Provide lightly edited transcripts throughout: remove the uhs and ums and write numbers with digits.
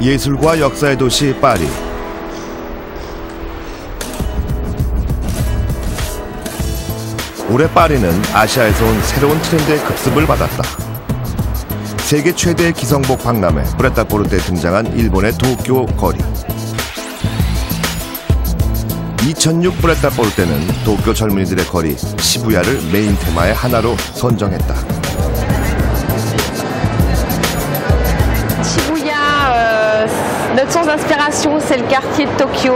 예술과 역사의 도시 파리. 올해 파리는 아시아에서 온 새로운 트렌드의 급습을 받았다. 세계 최대의 기성복 박람회 프레타포르테에 등장한 일본의 도쿄 거리. 2006 프레타포르테는 도쿄 젊은이들의 거리 시부야를 메인 테마의 하나로 선정했다. Notre source d'inspiration, c'est le quartier de Tokyo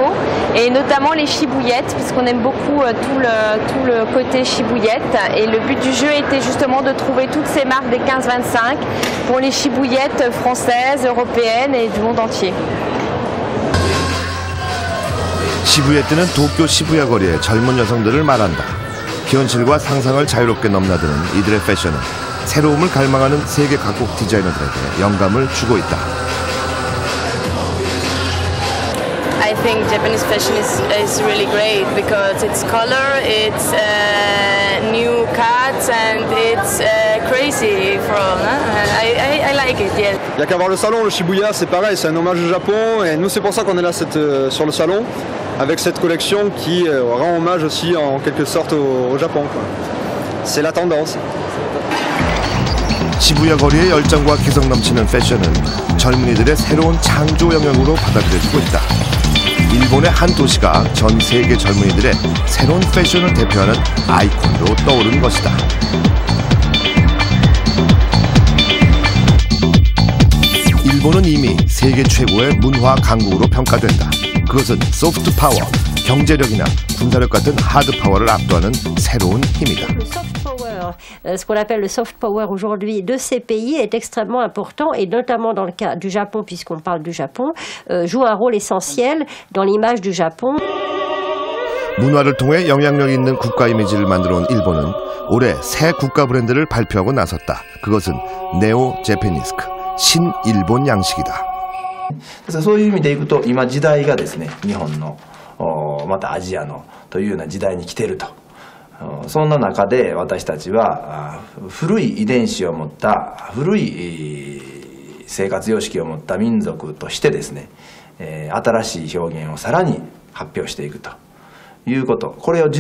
et notamment les Shibouyettes, puisqu'on aime beaucoup tout le côté Shibouyettes. Et le but du jeu était justement de trouver toutes ces marques des 15-25 pour les Shibouyettes françaises, européennes et du monde entier. 시부예트는 도쿄 시부야 거리의 젊은 여성들을 말한다. 현실과 상상을 자유롭게 넘나드는 이들의 패션은 새로움을 갈망하는 세계 각국 디자이너들에게 영감을 주고 있다. I think Japanese fashion is really great because it's color, it's new cuts and it's crazy from. I like it, yeah. Il n'y a qu'à voir le salon, le Shibuya, c'est pareil, c'est un hommage au Japon et nous c'est pour ça qu'on est là sur le salon avec cette collection qui rend hommage aussi en quelque sorte au Japon. C'est la tendance. 시부야 거리의 열정과 개성 넘치는 패션은 젊은이들의 새로운 창조 영역으로 받아들여지고 있다. 일본의 한 도시가 전 세계 젊은이들의 새로운 패션을 대표하는 아이콘으로 떠오른 것이다. 일본은 이미 세계 최고의 문화 강국으로 평가된다. 그것은 소프트 파워, 경제력이나 군사력 같은 하드 파워를 압도하는 새로운 힘이다. Ce qu'on appelle le soft power aujourd'hui de ces pays est extrêmement important et notamment dans le cas du Japon, puisqu'on parle du Japon, joue un rôle essentiel dans l'image du Japon. 문화를 통해 영향력 있는 국가 이미지를 만들어온 일본은 올해 새 국가 브랜드를 발표하고 나섰다. 그것은 네오 제페니스크, 신일본 양식이다. 그래서 そういう意味でいくと今時代がですね、日本のまたアジアのというような時代に来ていると。そんな中で私たちは古い遺伝子を持った古い生活様式を持った民族としてですね、新しい表現をさらに発表していくということ、これを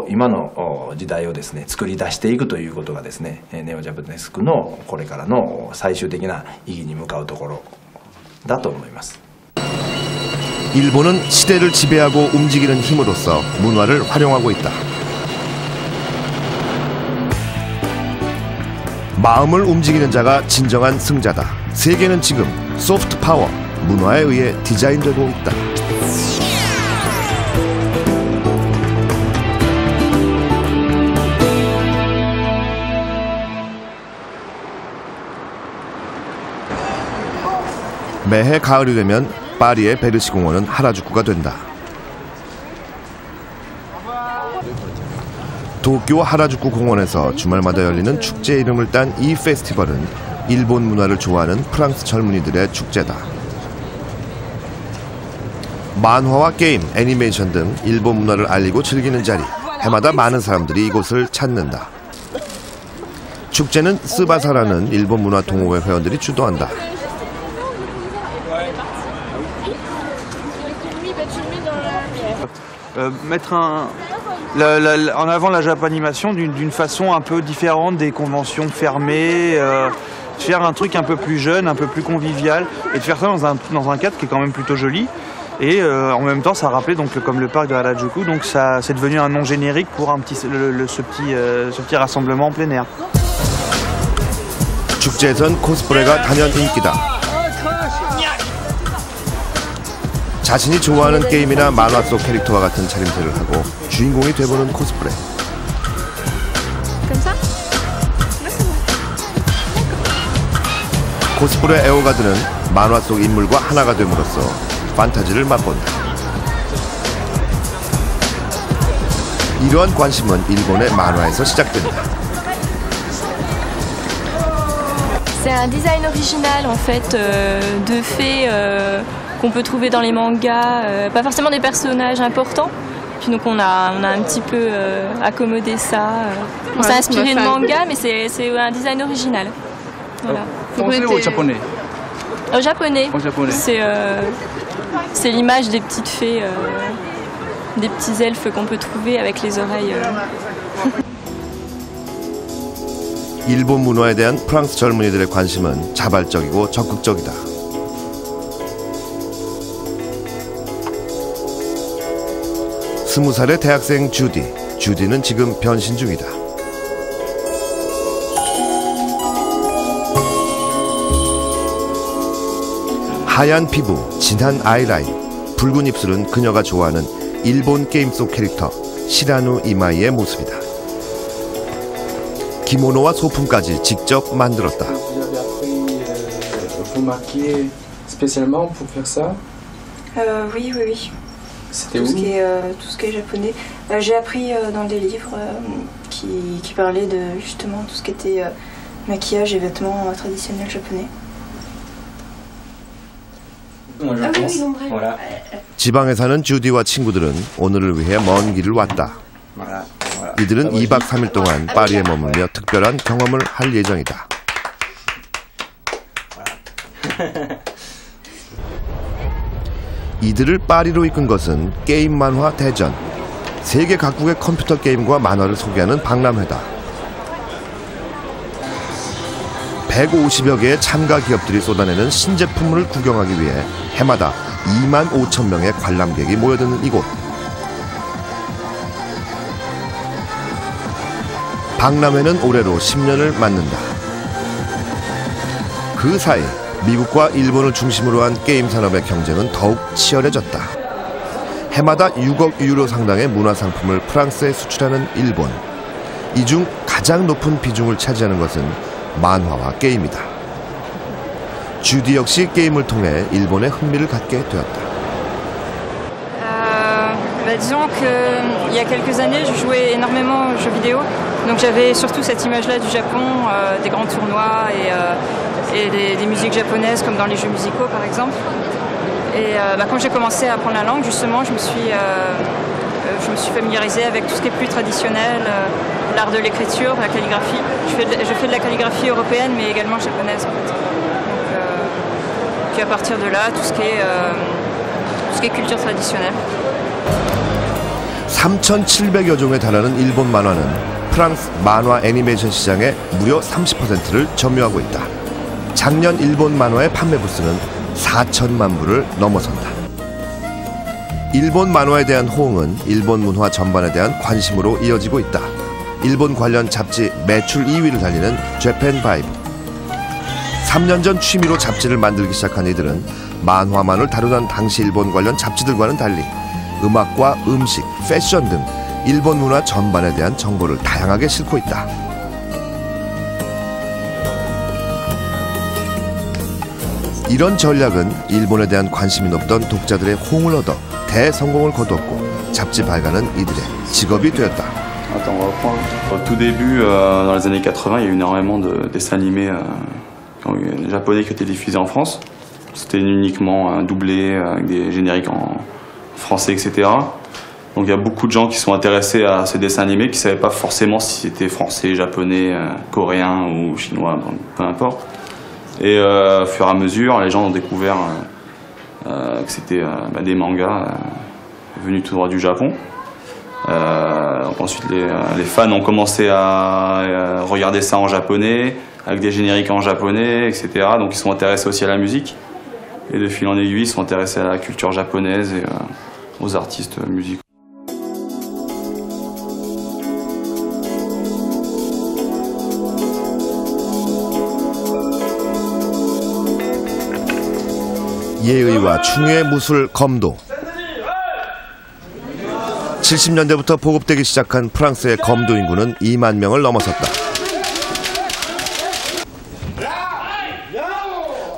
今の時代をですね作り出していくということがですね、ネオジャパネスクのこれからの最終的な意義に向かうところだと思います。 일본은 시대를 지배하고 움직이는 힘으로써 문화를 활용하고 있다. 마음을 움직이는 자가 진정한 승자다. 세계는 지금 소프트 파워, 문화에 의해 디자인되고 있다. 매해 가을이 되면 파리의 베르시 공원은 하라주쿠가 된다. 도쿄 하라주쿠 공원에서 주말마다 열리는 축제의 이름을 딴 이 페스티벌은 일본 문화를 좋아하는 프랑스 젊은이들의 축제다. 만화와 게임, 애니메이션 등 일본 문화를 알리고 즐기는 자리, 해마다 많은 사람들이 이곳을 찾는다. 축제는 스바사라는 일본 문화 동호회 회원들이 주도한다. Mettre en avant la japanimation d'une façon un peu différente des conventions fermées, faire un truc un peu plus jeune, un peu plus convivial, et de faire ça dans un cadre qui est quand même plutôt joli. Et en même temps, ça rappelait donc comme le parc de Harajuku, donc ça c'est devenu un nom générique pour ce petit rassemblement en plein air. 축제에선 코스프레가 단연 인기다. 자신이 좋아하는 게임이나 만화 속 캐릭터와 같은 차림새를 하고 주인공이 돼보는 코스프레. 코스프레 애호가들은 만화 속 인물과 하나가 됨으로써 판타지를 맛본다. 이러한 관심은 일본의 만화에서 시작된다. C'est un design original en fait de faits qu'on peut trouver dans les mangas, pas forcément des personnages importants. Puis donc on a un petit peu accommodé ça. On s'est inspiré de manga, mais c'est un design original. Voilà. Français ou japonais? Japonais. En japonais. C'est l'image des petites fées, des petits elfes qu'on peut trouver avec les oreilles. 일본 문화에 대한 프랑스 젊은이들의 관심은 자발적이고 적극적이다. 스무 살의 대학생 주디는 지금 변신 중이다. 하얀 피부, 진한 아이라인, 붉은 입술은 그녀가 좋아하는 일본 게임 속 캐릭터 시라누 이마이의 모습이다. 기모노와 소품까지 직접 만들었다. Vous marquiez spécialement pour faire ça? Oui. C'était tout où? Tout ce qui est japonais. J'ai appris dans des livres qui parlaient de justement tout ce qui était maquillage et vêtements traditionnels japonais. Voilà. 지방에 사는 주디와 친구들은 오늘을 위해 먼 길을 왔다. 이들은 2박 3일 동안 파리에 머물며 특별한 경험을 할 예정이다. 이들을 파리로 이끈 것은 게임 만화 대전. 세계 각국의 컴퓨터 게임과 만화를 소개하는 박람회다. 150여 개의 참가 기업들이 쏟아내는 신제품을 구경하기 위해 해마다 2만 5천 명의 관람객이 모여드는 이곳. 박람회는 올해로 10년을 맞는다. 그 사이 미국과 일본을 중심으로 한 게임 산업의 경쟁은 더욱 치열해졌다. 해마다 6억 유로 상당의 문화상품을 프랑스에 수출하는 일본. 이 중 가장 높은 비중을 차지하는 것은 만화와 게임이다. 주디 역시 게임을 통해 일본의 흥미를 갖게 되었다. Disons qu'il y a quelques années, je jouais énormément aux jeux vidéo. Donc j'avais surtout cette image-là du Japon, des grands tournois et des musiques japonaises comme dans les jeux musicaux par exemple. Et quand j'ai commencé à apprendre la langue, justement, je me suis familiarisée avec tout ce qui est plus traditionnel, l'art de l'écriture, la calligraphie. Je fais de la calligraphie européenne mais également japonaise en fait. Donc, puis à partir de là, tout ce qui est culture traditionnelle. 3,700여 종에 달하는 일본 만화는 프랑스 만화 애니메이션 시장의 무려 30%를 점유하고 있다. 작년 일본 만화의 판매 부수는 4천만 부를 넘어선다. 일본 만화에 대한 호응은 일본 문화 전반에 대한 관심으로 이어지고 있다. 일본 관련 잡지 매출 2위를 달리는 재팬 바이브. 3년 전 취미로 잡지를 만들기 시작한 이들은 만화만을 다루던 당시 일본 관련 잡지들과는 달리 음악과 음식, 패션 등 일본 문화 전반에 대한 정보를 다양하게 싣고 있다. 이런 전략은 일본에 대한 관심이 높던 독자들의 호응을 얻어 대성공을 거두었고 잡지 발간은 이들의 직업이 되었다. Au tout début, dans les années 80, il y a eu énormément de dessins animés japonais qui étaient diffusés en France. C'était uniquement doublé avec des génériques en français, etc. Donc il y a beaucoup de gens qui sont intéressés à ces dessins animés qui ne savaient pas forcément si c'était français, japonais, coréen ou chinois, peu importe. Et au fur et à mesure, les gens ont découvert que c'était des mangas venus tout droit du Japon. Donc ensuite, les fans ont commencé à regarder ça en japonais, avec des génériques en japonais, etc. Donc ils sont intéressés aussi à la musique. Et de fil en aiguille, ils sont intéressés à la culture japonaise et aux artistes musicaux. 예의와 충의 무술 검도. 70년대부터 보급되기 시작한 프랑스의 검도 인구는 2만 명을 넘어섰다.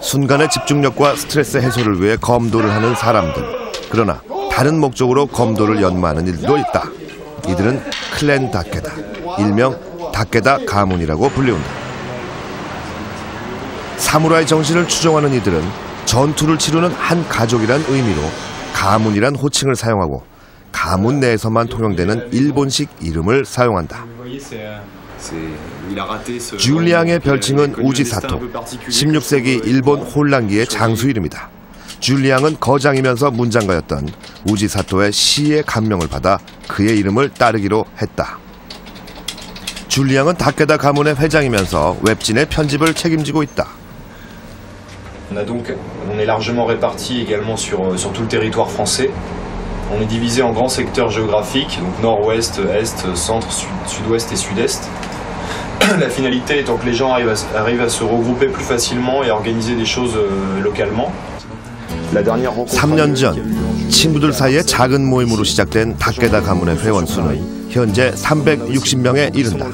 순간의 집중력과 스트레스 해소를 위해 검도를 하는 사람들. 그러나 다른 목적으로 검도를 연마하는 일도 있다. 이들은 클랜 다케다, 일명 다케다 가문이라고 불리운다. 사무라이 정신을 추종하는 이들은 전투를 치르는 한 가족이란 의미로 가문이란 호칭을 사용하고 가문 내에서만 통용되는 일본식 이름을 사용한다. 줄리앙의 별칭은 우지사토, 16세기 일본 혼란기의 장수 이름이다. 줄리앙은 거장이면서 문장가였던 우지사토의 시에 감명을 받아 그의 이름을 따르기로 했다. 줄리앙은 다케다 가문의 회장이면서 웹진의 편집을 책임지고 있다. On est largement répartis également sur tout le territoire français. On est divisé en grands secteurs géographiques, donc nord-ouest, est, centre, sud-ouest et sud-est. La finalité étant que les gens arrivent à se regrouper plus facilement et à organiser des choses localement. 3년 전 친구들 사이의 작은 모임으로 시작된 다케다 가문의 회원 수는 현재 360명에 이른다.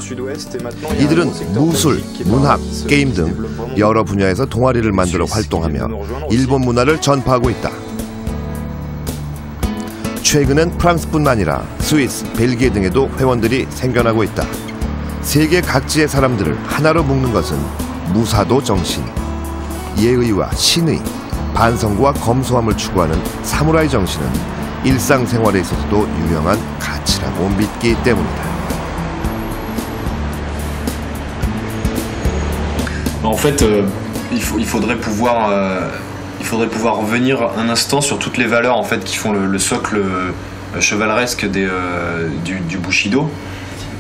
이들은 무술, 문학, 게임 등 여러 분야에서 동아리를 만들어 활동하며 일본 문화를 전파하고 있다. 최근엔 프랑스뿐 아니라 스위스, 벨기에 등에도 회원들이 생겨나고 있다. 세계 각지의 사람들을 하나로 묶는 것은 무사도 정신, 예의와 신의, 반성과 검소함을 추구하는 사무라이 정신은 일상생활에 있어서도 유명한 가치라고 믿기 때문이다. En fait, il faudrait pouvoir revenir un instant sur toutes les valeurs en fait qui font le socle chevaleresque du Bushido.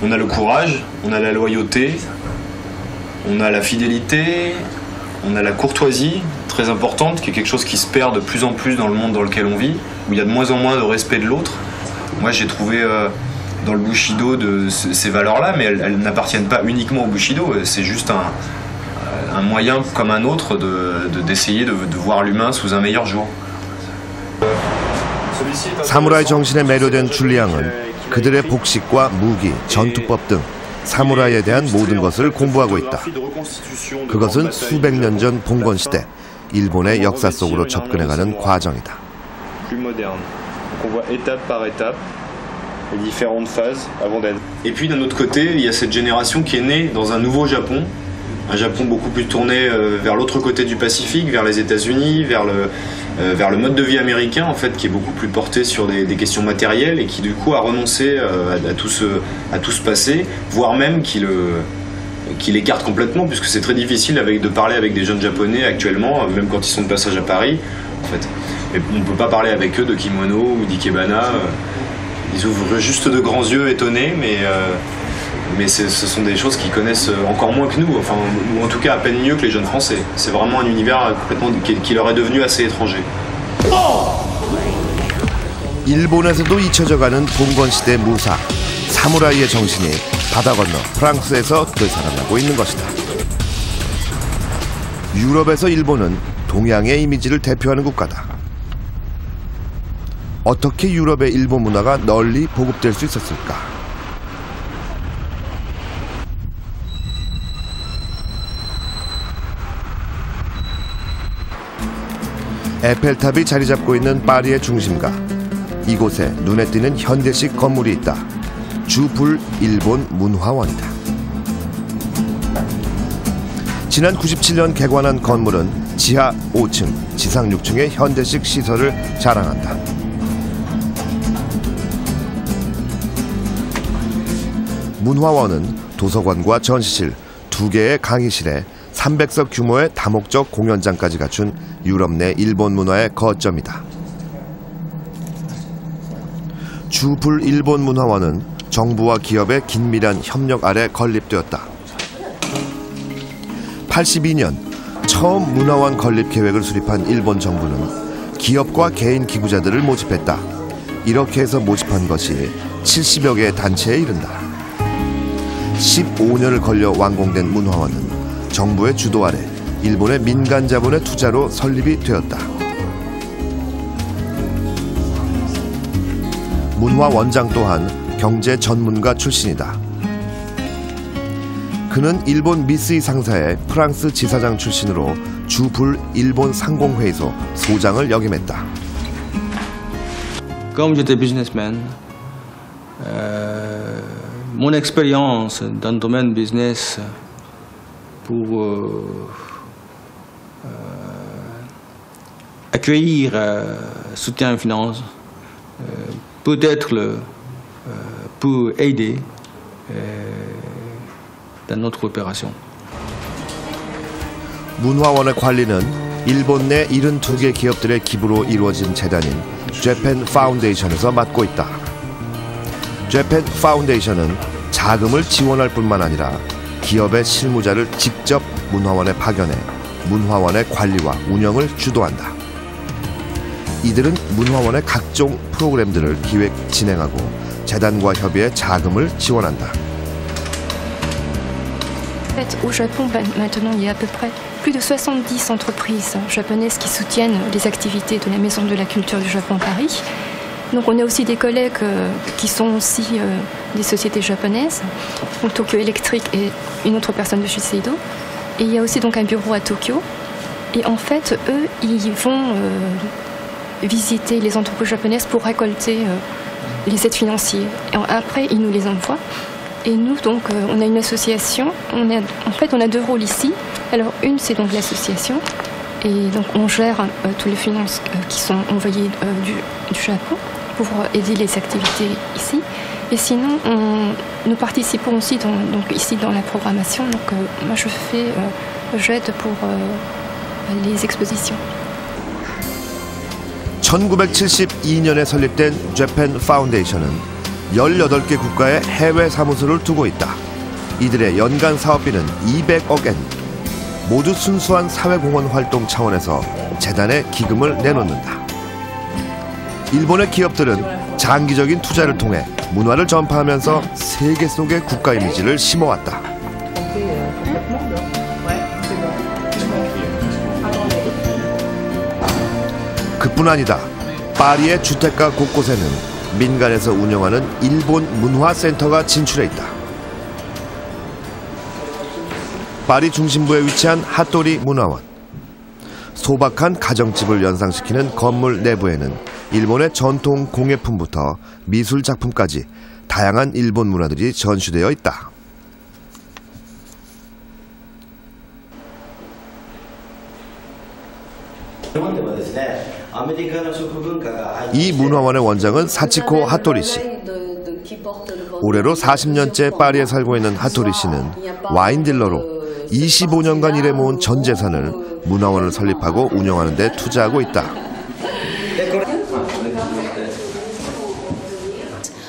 On a le courage, on a la loyauté, on a la fidélité, on a la courtoisie, très importante, qui est quelque chose qui se perd de plus en plus dans le monde dans lequel on vit, où il y a de moins en moins de respect de l'autre. Moi j'ai trouvé dans le Bushido ces valeurs-là, mais elles n'appartiennent pas uniquement au Bushido, c'est juste un moyen comme un autre d'essayer de voir l'humain sous un meilleur jour. 사무라이 정신에 매료된 줄리앙은 그들의 복식과 무기, 전투법 등 사무라이에 대한 모든 것을 공부하고 있다. 그것은 수백 년 전 봉건 시대 일본의 역사 속으로 접근해가는 과정이다. Et puis d'un autre côté, il y a cette génération qui est née dans un nouveau Japon, un Japon beaucoup plus tourné vers l'autre côté du Pacifique, vers les États-Unis, vers le mode de vie américain en fait, qui est beaucoup plus porté sur des questions matérielles et qui du coup a renoncé à tout ce passé, voire même qui l'écarte complètement, puisque c'est très difficile de parler avec des jeunes japonais actuellement, même quand ils sont de passage à Paris. En fait. Et on ne peut pas parler avec eux de kimono ou d'ikebana. Ils ouvrent juste de grands yeux étonnés, mais ce sont des choses qu'ils connaissent encore moins que nous, enfin, ou en tout cas à peine mieux que les jeunes Français. C'est vraiment un univers complètement qui leur est devenu assez étranger. 일본에서도 잊혀져가는 봉건 시대 무사, 사무라이의 정신이 바다 건너 프랑스에서 되살아나고 있는 것이다. 유럽에서 일본은 동양의 이미지를 대표하는 국가다. 어떻게 유럽의 일본 문화가 널리 보급될 수 있었을까? 에펠탑이 자리 잡고 있는 파리의 중심가. 이곳에 눈에 띄는 현대식 건물이 있다. 주불 일본 문화원이다. 지난 97년 개관한 건물은 지하 5층, 지상 6층의 현대식 시설을 자랑한다. 문화원은 도서관과 전시실, 2개의 강의실에 300석 규모의 다목적 공연장까지 갖춘 유럽 내 일본 문화의 거점이다. 주불 일본 문화원은 정부와 기업의 긴밀한 협력 아래 건립되었다. 82년 처음 문화원 건립 계획을 수립한 일본 정부는 기업과 개인 기부자들을 모집했다. 이렇게 해서 모집한 것이 70여 개의 단체에 이른다. 15년을 걸려 완공된 문화원은 정부의 주도 아래 일본의 민간 자본의 투자로 설립이 되었다. 문화원장 또한 경제 전문가 출신이다. 그는 일본 미쓰이 상사의 프랑스 지사장 출신으로 주불 일본 상공회의소 소장을 역임했다. Comme j'étais businessman, mon expérience dans le domaine business pour accueillir soutien et finance, peut-être pour aider dans notre opération. 문화원의 관리는 일본 내 72개 기업들의 기부로 이루어진 재단인 재팬 파운데이션에서 맡고 있다. 재팬 파운데이션은 자금을 지원할 뿐만 아니라 기업의 실무자를 직접 문화원에 파견해 문화원의 관리와 운영을 주도한다. 이들은 문화원의 각종 프로그램들을 기획, 진행하고 재단과 협의해 자금을 지원한다. En fait, au Japon, maintenant, il y a à peu près plus de 70 entreprises japonaises qui soutiennent les activités de la Maison de la Culture du Japon à Paris. Donc on a aussi des collègues qui sont aussi des sociétés japonaises, donc Tokyo Electric et une autre personne de Shiseido. Et il y a aussi donc un bureau à Tokyo. Et en fait, eux, ils vont visiter les entreprises japonaises pour récolter les aides financières. Et après, ils nous les envoient. Et nous, donc, on a une association. En fait, on a deux rôles ici. Alors, une, c'est donc l'association. Et donc, on gère toutes les finances qui sont envoyées du Japon pour aider les activités ici. Et sinon, nous participons aussi ici dans la programmation. Donc, moi, j'aide pour les expositions. 1972년에 설립된 재팬 파운데이션은 18개 국가의 해외 사무소를 두고 있다. 이들의 연간 사업비는 200억 엔. 모두 순수한 사회공헌 활동 차원에서 재단에 기금을 내놓는다. 일본의 기업들은 장기적인 투자를 통해 문화를 전파하면서 세계 속의 국가 이미지를 심어왔다. 그뿐 아니다. 파리의 주택가 곳곳에는 민간에서 운영하는 일본 문화센터가 진출해 있다. 파리 중심부에 위치한 핫도리 문화원. 소박한 가정집을 연상시키는 건물 내부에는 일본의 전통 공예품부터 미술 작품까지 다양한 일본 문화들이 전시되어 있다. 이 문화원의 원장은 사치코 핫토리 씨. 올해로 40년째 파리에 살고 있는 핫토리 씨는 와인 딜러로 25년간 일해 모은 전 재산을 문화원을 설립하고 운영하는 데 투자하고 있다.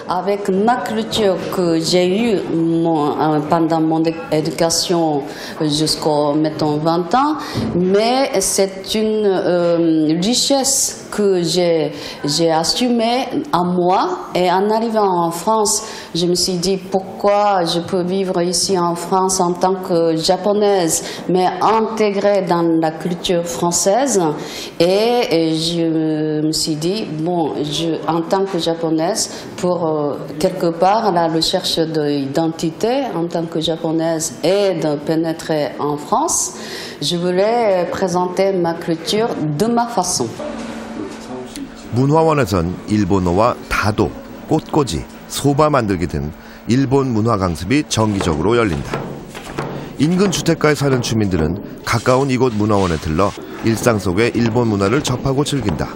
Avec ma culture que j'ai eue pendant mon éducation jusqu'à mettons 20 ans, mais c'est une richesse que j'ai assumée à moi. Et en arrivant en France, je me suis dit pourquoi je peux vivre ici en France en tant que japonaise, mais intégrée dans la culture française. Et je me suis dit, bon, en tant que japonaise, pour quelque part la recherche d'identité en tant que japonaise et de pénétrer en France, je voulais présenter ma culture de ma façon. 문화원에선 일본어와 다도, 꽃꽂이, 소바 만들기 등 일본 문화 강습이 정기적으로 열린다. 인근 주택가에 사는 주민들은 가까운 이곳 문화원에 들러 일상 속의 일본 문화를 접하고 즐긴다.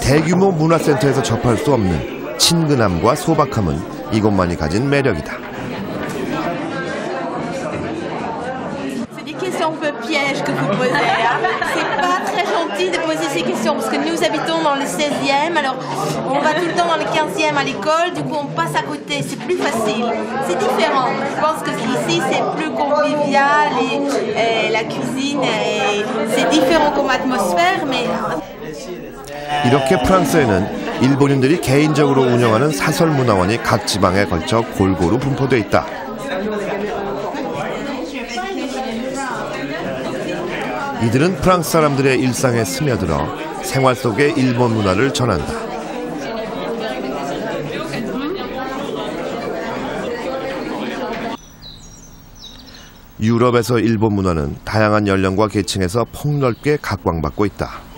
대규모 문화센터에서 접할 수 없는 친근함과 소박함은 이곳만이 가진 매력이다. C'est des questions un peu pièges que vous posez. C'est pas très gentil de poser ces questions parce que nous habitons dans le 16e, alors on va tout le temps dans le 15e à l'école, du coup on passe à côté, c'est plus facile. C'est différent. Je pense que ici c'est plus convivial et la cuisine, c'est différent comme atmosphère, mais 이렇게 프랑스에는 일본인들이 개인적으로 운영하는 사설문화원이 각 지방에 걸쳐 골고루 분포돼 있다. 이들은 프랑스 사람들의 일상에 스며들어 생활 속의 일본 문화를 전한다. 유럽에서 일본 문화는 다양한 연령과 계층에서 폭넓게 각광받고 있다.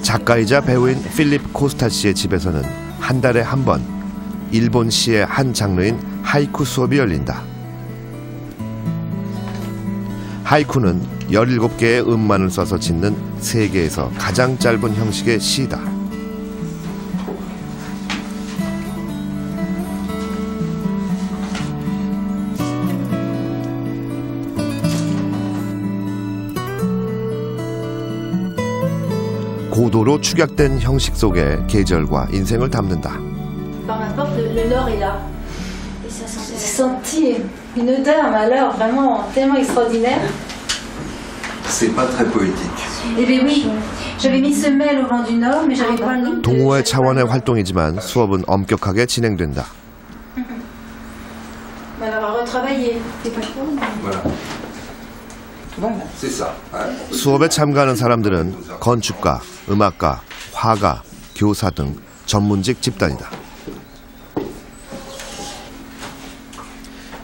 작가이자 배우인 필립 코스타 씨의 집에서는 한 달에 한 번 일본 시의 한 장르인 하이쿠 수업이 열린다. 하이쿠는 17개의 음만을 써서 짓는 세계에서 가장 짧은 형식의 시다. 고도로 축약된 형식 속에 계절과 인생을 담는다. Par ma porte, le nord est là. Et ça sentait. J'ai senti une odeur, mais alors vraiment tellement extraordinaire. C'est pas très poétique. Eh bien oui, j'avais mis semelle au vent du nord, mais j'avais pas le nom. 동호회 차원의 활동이지만 수업은 엄격하게 진행된다. Mais alors à retravailler, c'est pas trop. Voilà. C'est ça. 수업에 참가하는 사람들은 건축가, 음악가, 화가, 교사 등 전문직 집단이다.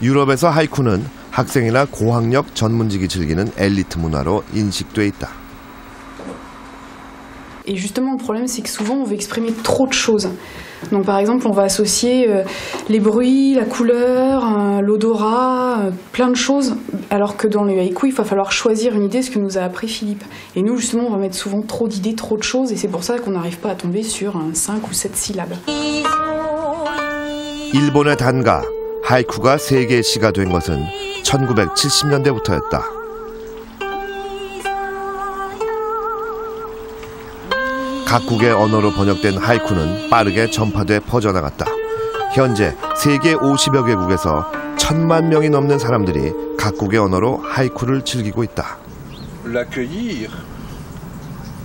유럽에서 하이쿠는 학생이나 고학력 전문직이 즐기는 엘리트 문화로 인식돼 있다. Et justement, le problème, c'est que souvent, on veut exprimer trop de choses. Donc, par exemple, on va associer les bruits, la couleur, l'odorat, plein de choses, alors que dans le haïku, il va falloir choisir une idée, ce que nous a appris Philippe. Et nous, justement, on va mettre souvent trop d'idées, trop de choses, et c'est pour ça qu'on n'arrive pas à tomber sur 5 ou 7 syllabes. 일본의 단가, 하이쿠가 세계의 시가 된 것은 1970년대부터였다. 각국의 언어로 번역된 하이쿠는 빠르게 전파돼 퍼져나갔다. 현재 세계 50여 개국에서 1000만 명이 넘는 사람들이 각국의 언어로 하이쿠를 즐기고 있다. L'accueillir,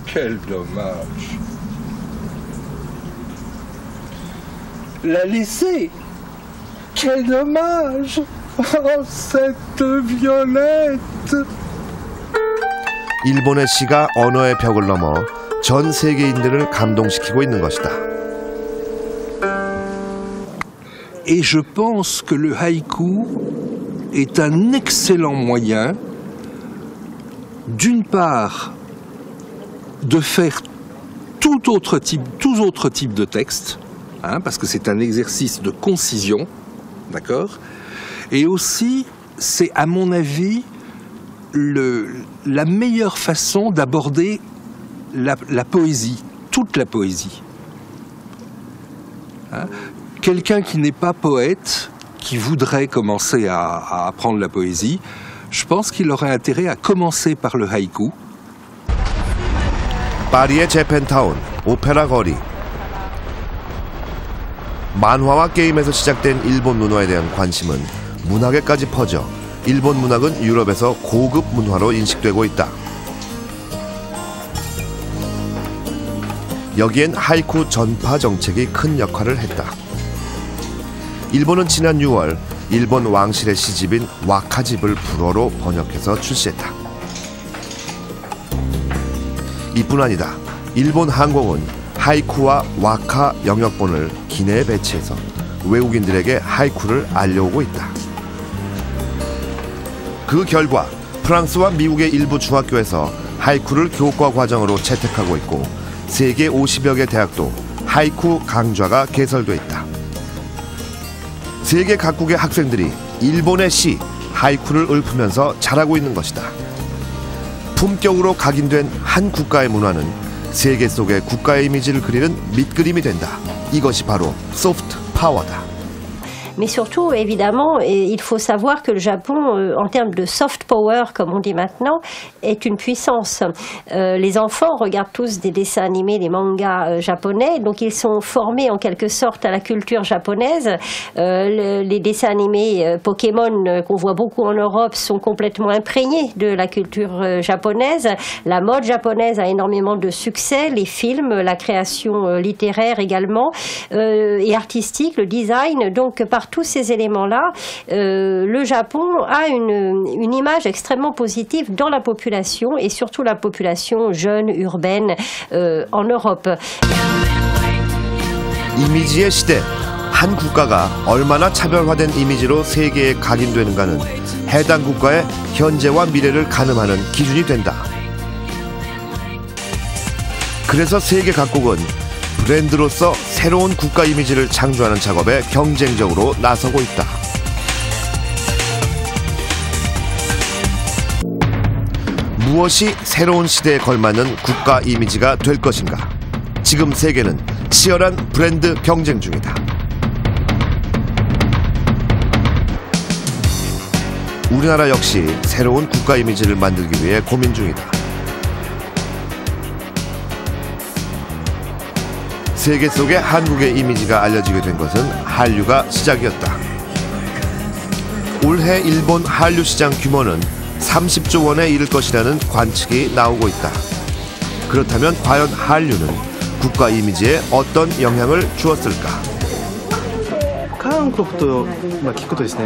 quel dommage. La laisser, quel dommage. Oh, cette violette. 일본의 시가 언어의 벽을 넘어 전 세계인들을 감동시키고 있는 것이다. Et je pense que le haïku est un excellent moyen, d'une part, de faire tout autre type de texte, parce que c'est un exercice de concision, d'accord? Et aussi, c'est à mon avis la meilleure façon d'aborder la poésie, toute la poésie. Quelqu'un qui n'est pas poète, qui voudrait commencer à apprendre la poésie, je pense qu'il aurait intérêt à commencer par le haïku. 파리의 재팬타운, 오페라 거리. 만화와 게임에서 시작된 일본 문화에 대한 관심은 문학에까지 퍼져 일본 문학은 유럽에서 고급 문화로 인식되고 있다. 여기엔 하이쿠 전파 정책이 큰 역할을 했다. 일본은 지난 6월 일본 왕실의 시집인 와카집을 불어로 번역해서 출시했다. 이뿐 아니다. 일본 항공은 하이쿠와 와카 영역본을 기내에 배치해서 외국인들에게 하이쿠를 알려오고 있다. 그 결과 프랑스와 미국의 일부 중학교에서 하이쿠를 교과 과정으로 채택하고 있고 세계 50여 개 대학도 하이쿠 강좌가 개설돼 있다. 세계 각국의 학생들이 일본의 시, 하이쿠를 읊으면서 자라고 있는 것이다. 품격으로 각인된 한 국가의 문화는 세계 속의 국가의 이미지를 그리는 밑그림이 된다. 이것이 바로 소프트 파워다. Mais surtout, évidemment, il faut savoir que le Japon, en termes de soft power, comme on dit maintenant, est une puissance. Les enfants regardent tous des dessins animés, des mangas japonais, donc ils sont formés en quelque sorte à la culture japonaise. Les dessins animés Pokémon qu'on voit beaucoup en Europe sont complètement imprégnés de la culture japonaise. La mode japonaise a énormément de succès, les films, la création littéraire également, et artistique, le design, donc par tous ces éléments-là, le Japon a une image extrêmement positive dans la population et surtout la population jeune, urbaine en Europe. 이미지의 시대, 한 국가가 얼마나 차별화된 이미지로 세계에 각인되는가는 해당 국가의 현재와 미래를 가늠하는 기준이 된다. 그래서 세계 각국은 브랜드로서 새로운 국가 이미지를 창조하는 작업에 경쟁적으로 나서고 있다. 무엇이 새로운 시대에 걸맞는 국가 이미지가 될 것인가? 지금 세계는 치열한 브랜드 경쟁 중이다. 우리나라 역시 새로운 국가 이미지를 만들기 위해 고민 중이다. 세계 속에 한국의 이미지가 알려지게 된 것은 한류가 시작이었다. 올해 일본 한류 시장 규모는 30조 원에 이를 것이라는 관측이 나오고 있다. 그렇다면 과연 한류는 국가 이미지에 어떤 영향을 주었을까? 韓国と聞くとですね、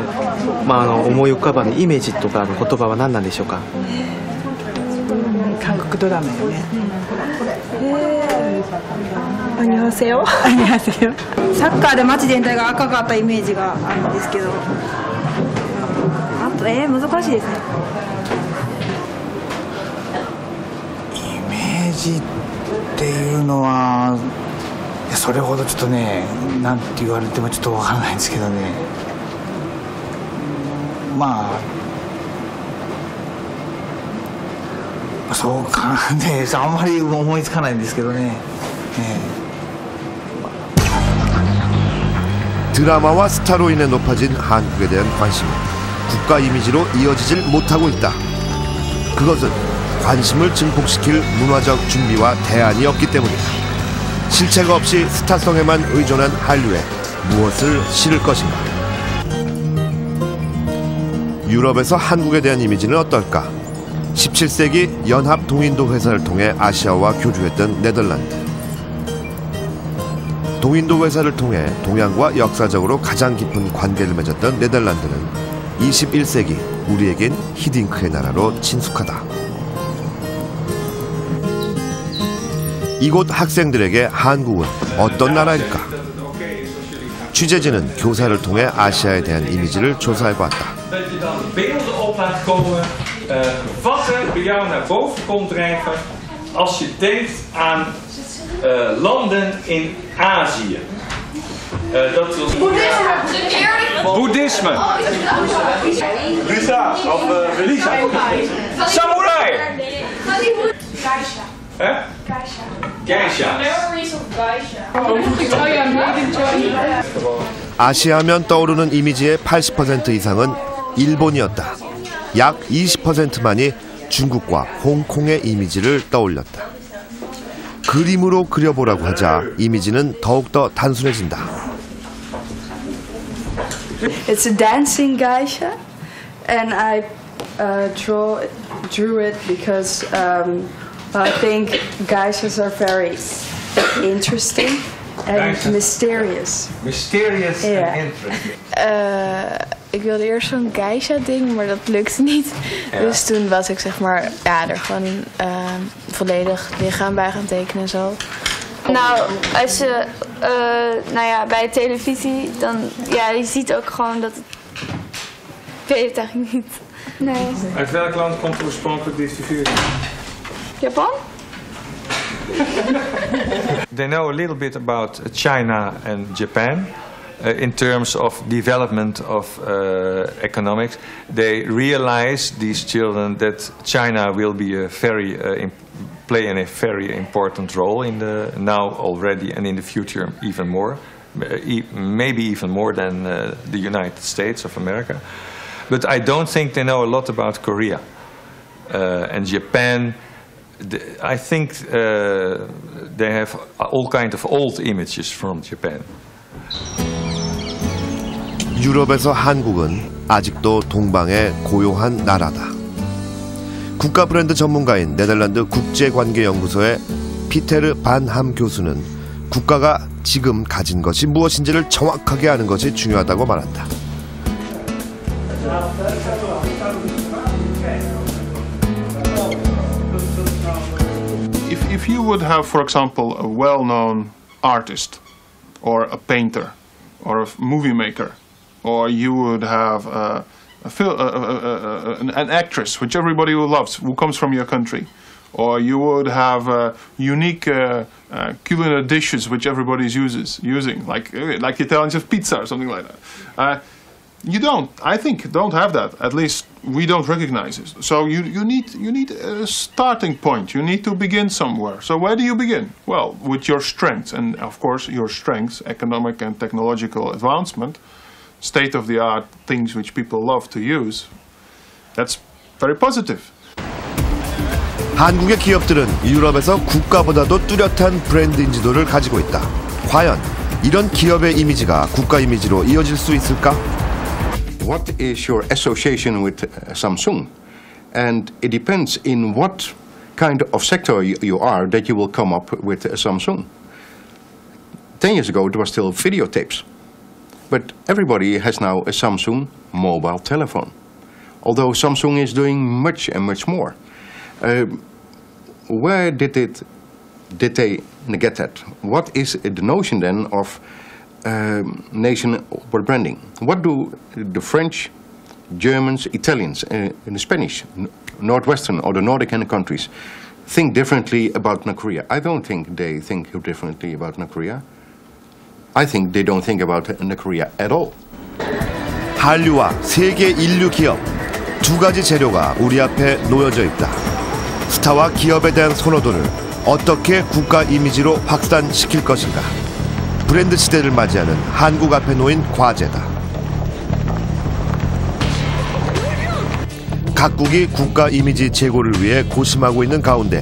思い浮かばぬイメージとか言葉は何なんでしょうか？韓国ドラマよね。안녕하세요。안녕하세요。サッカーで街全体が赤かったイメージがあるんですけど、あと難しいですね。イメージっていうのはそれほどちょっとね、なんて言われてもちょっとわからないんですけどね。そうかね、あんまり思いつかないんですけどね。 드라마와 스타로 인해 높아진 한국에 대한 관심은 국가 이미지로 이어지질 못하고 있다. 그것은 관심을 증폭시킬 문화적 준비와 대안이 없기 때문이다. 실체가 없이 스타성에만 의존한 한류에 무엇을 실을 것인가? 유럽에서 한국에 대한 이미지는 어떨까? 17세기 연합 동인도 회사를 통해 아시아와 교류했던 네덜란드. 동인도 회사를 통해 동양과 역사적으로 가장 깊은 관계를 맺었던 네덜란드는 21세기 우리에겐 히딩크의 나라로 친숙하다. 이곳 학생들에게 한국은 어떤 나라일까? 취재진은 교사를 통해 아시아에 대한 이미지를 조사해봤다. Wat er bij jou naar boven komt drijven als je denkt aan landen in Azië. Dat wil Boeddhisme. Lisa of Lisa. Samurai. Geisha. 아시아면 떠오르는 이미지의 80% 이상은 일본이었다. 약 20%만이 중국과 홍콩의 이미지를 떠올렸다. 그림으로 그려보라고 하자 이미지는 더욱더 단순해진다. It's a dancing geisha, and I drew it because I think geishas are very interesting and mysterious. Mysterious and interesting. Ik wilde eerst zo'n geisha-ding, maar dat lukte niet. Ja. Dus toen was ik zeg maar er gewoon volledig lichaam bij gaan tekenen en zo. Nou, als je bij televisie, dan je ziet ook gewoon dat het... Ik weet het eigenlijk niet. Nee. Uit welk land komt oorspronkelijk deze figuur? Japan? They know a little bit about China and Japan. In terms of development of economics, they realize, these children, that China will be play a very important role in the now already and in the future even more, maybe even more than the United States of America. But I don't think they know a lot about Korea and Japan. I think they have all kinds of old images from Japan. 유럽에서 한국은 아직도 동방의 고요한 나라다. 국가 브랜드 전문가인 네덜란드 국제관계연구소의 피테르 반함 교수는 국가가 지금 가진 것이 무엇인지를 정확하게 아는 것이 중요하다고 말한다. If you would have, for example, a well-known artist or a painter or a movie maker, or you would have an actress which everybody loves, who comes from your country, or you would have unique culinary dishes which everybody using, like Italians have pizza or something like that. You don't. I think don't have that. At least we don't recognize it. So you need a starting point. You need to begin somewhere. So where do you begin? Well, with your strengths, and of course your strengths, economic and technological advancement, state-of-the-art things which people love to use. That's very positive. 한국의 기업들은 유럽에서 국가보다도 뚜렷한 브랜드 인지도를 가지고 있다. 과연 이런 기업의 이미지가 국가 이미지로 이어질 수 있을까? What is your association with Samsung? And it depends in what kind of sector you are that you will come up with Samsung. 10 years ago there was still videotapes. But everybody has now a Samsung mobile telephone. Although Samsung is doing much and much more. Where did they get that? What is the notion then of nation branding? What do the French, Germans, Italians, and the Spanish, Northwestern or the Nordic countries think differently about North Korea? I don't think they think differently about North Korea. I think they don't think about North Korea at all. 한류와 세계 인류 기업 두 가지 재료가 우리 앞에 놓여져 있다. 스타와 기업에 대한 선호도를 어떻게 국가 이미지로 확산시킬 것인가? 브랜드 시대를 맞이하는 한국 앞에 놓인 과제다. 각국이 국가 이미지 제고를 위해 고심하고 있는 가운데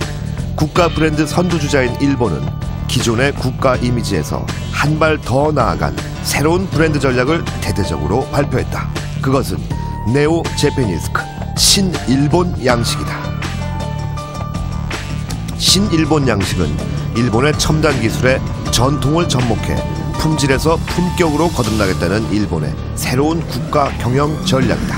국가 브랜드 선두주자인 일본은 기존의 국가 이미지에서 한 발 더 나아간 새로운 브랜드 전략을 대대적으로 발표했다. 그것은 네오 재패니스크, 신일본 양식이다. 신일본 양식은 일본의 첨단 기술에 전통을 접목해 품질에서 품격으로 거듭나겠다는 일본의 새로운 국가 경영 전략이다.